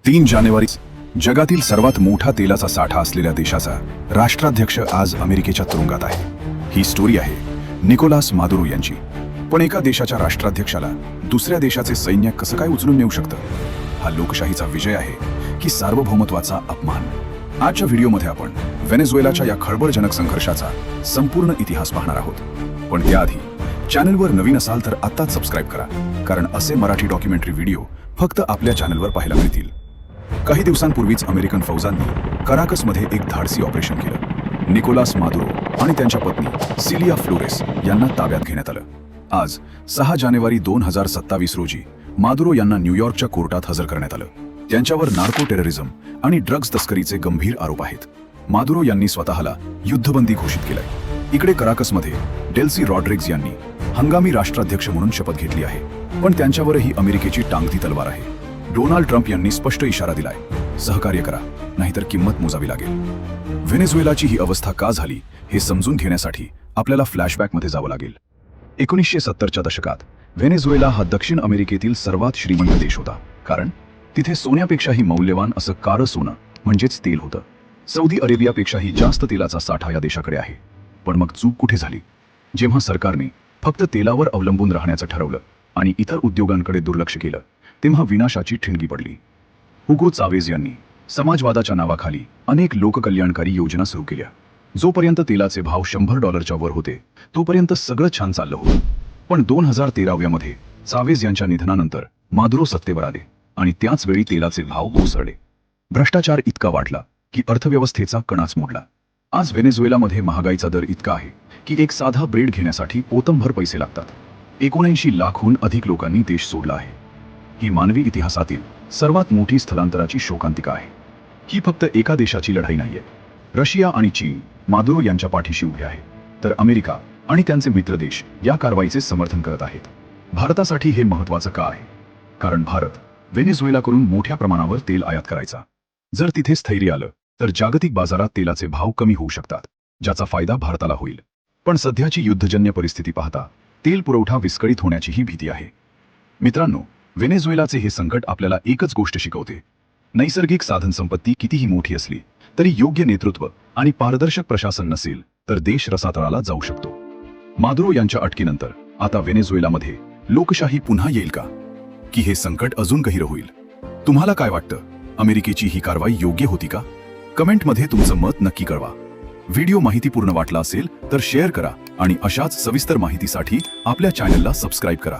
3 जानेवारी जगातील सर्वात मोठा तेलाचा साठा असलेल्या देशाचा राष्ट्राध्यक्ष आज अमेरिकेच्या तुरुंगात आहे। ही स्टोरी आहे निकोलास मादुरो यांची। पण एका देशाच्या राष्ट्राध्यक्षाला दुसऱ्या देशाचे सैन्य कसं काय उचलून नेऊ शकतं? हा लोकशाहीचा विजय आहे की सार्वभौमत्वाचा अपमान? आजच्या व्हिडिओमध्ये आपण व्हेनेझुएलाच्या या खळबळजनक संघर्षाचा संपूर्ण इतिहास पाहणार आहोत। पण त्याआधी चॅनलवर नवीन असाल तर आत्ताच सबस्क्राइब करा, कारण असे मराठी डॉक्युमेंटरी व्हिडिओ फक्त आपल्या चॅनलवर पाहायला मिळतील। काही दिवसांपूर्वीच अमेरिकन फौजांनी कराकसमध्ये एक धाडसी ऑपरेशन केलं। निकोलास मादुरो आणि त्यांच्या पत्नी सिलिया फ्लोरेस यांना ताब्यात घेण्यात आलं। आज 6 जानेवारी 2027 रोजी मादुरो यांना न्यूयॉर्कच्या कोर्टात हजर करण्यात आलं। त्यांच्यावर नार्को टेररिझम आणि ड्रग्ज तस्करीचे गंभीर आरोप आहेत। मादुरो यांनी स्वतःला युद्धबंदी घोषित केलंय। इकडे कराकसमध्ये डेल्सी रॉड्रिग्ज यांनी हंगामी राष्ट्राध्यक्ष म्हणून शपथ घेतली आहे, पण त्यांच्यावरही अमेरिकेची टांगती तलवार आहे। डोनाल्ड ट्रम्प यांनी स्पष्ट इशारा दिलाय, सहकार्य करा नाहीतर किंमत मोजावी लागेल। व्हेनेझुएलाची ही अवस्था का झाली हे समजून घेण्यासाठी आपल्याला फ्लॅशबॅकमध्ये जावं लागेल। 1970च्या दशकात व्हेनेझुएला हा दक्षिण अमेरिकेतील सर्वात श्रीमंत देश होता, कारण तिथे सोन्यापेक्षाही मौल्यवान असं काळं सोनं म्हणजेच तेल होतं। सौदी अरेबियापेक्षाही जास्त तेलाचा साठा या देशाकडे आहे। पण मग चूक कुठे झाली? जेव्हा सरकारने फक्त तेलावर अवलंबून राहण्याचं ठरवलं आणि इतर उद्योगांकडे दुर्लक्ष केलं, तेव्हा विनाशाची ठिणगी पडली। हुगो चावेज यांनी समाजवादाच्या नावाखाली अनेक लोककल्याणकारी योजना सुरू केल्या। जोपर्यंत तेलाचे भाव $100 वर होते तोपर्यंत सगळं छान चाललं होतं। पण 2013 मध्ये चावेज यांच्या निधनानंतर मादुरो सत्तेवर आले आणि त्याच वेळी तेलाचे भाव कोसळले। भ्रष्टाचार इतका वाढला की अर्थव्यवस्थेचा कणाच मोडला। आज व्हेनेझुएलामध्ये महागाईचा दर इतका आहे की एक साधा ब्रेड घेण्यासाठी पोतंभर पैसे लागतात। 79 लाखहून अधिक लोकांनी देश सोडला आहे। ही मानवी इतिहासातील सर्वात मोठी स्थलांतराची शोकांतिका आहे। ही फक्त एका देशाची लढाई नाहीये। रशिया आणि चीन मादुरो यांच्या पाठीशी उभे आहे, तर अमेरिका आणि त्यांचे मित्र देश या कारवाईचे समर्थन करत आहेत। भारतासाठी हे महत्त्वाचं का आहे? कारण भारत व्हेनेझुएलाकडून मोठ्या प्रमाणावर तेल आयात करायचा। जर तिथे स्थैर्य आलं तर जागतिक बाजारात तेलाचे भाव कमी होऊ शकतात, ज्याचा फायदा भारताला होईल। पण सध्याची युद्धजन्य परिस्थिती पाहता तेल पुरवठा विस्कळीत होण्याचीही भीती आहे। मित्रांनो, व्हेनेझुएलाचे हे संकट आपल्याला एकच गोष्ट शिकवते: नैसर्गिक साधनसंपत्ती कितीही मोठी असली तरी योग्य नेतृत्व आणि पारदर्शक प्रशासन नसेल तर देश रसातळाला जाऊ शकतो। मादुरो यांच्या अटकेनंतर आता व्हेनेझुएलामध्ये लोकशाही पुन्हा येईल का, की हे संकट अजून गहिरं होईल? तुम्हाला काय वाटतं? अमेरिकेची ही कारवाई योग्य होती का? कमेंटमध्ये तुमचं मत नक्की कळवा। व्हिडिओ माहितीपूर्ण वाटला असेल तर शेअर करा आणि अशाच सविस्तर माहितीसाठी आपल्या चॅनलला सबस्क्राइब करा।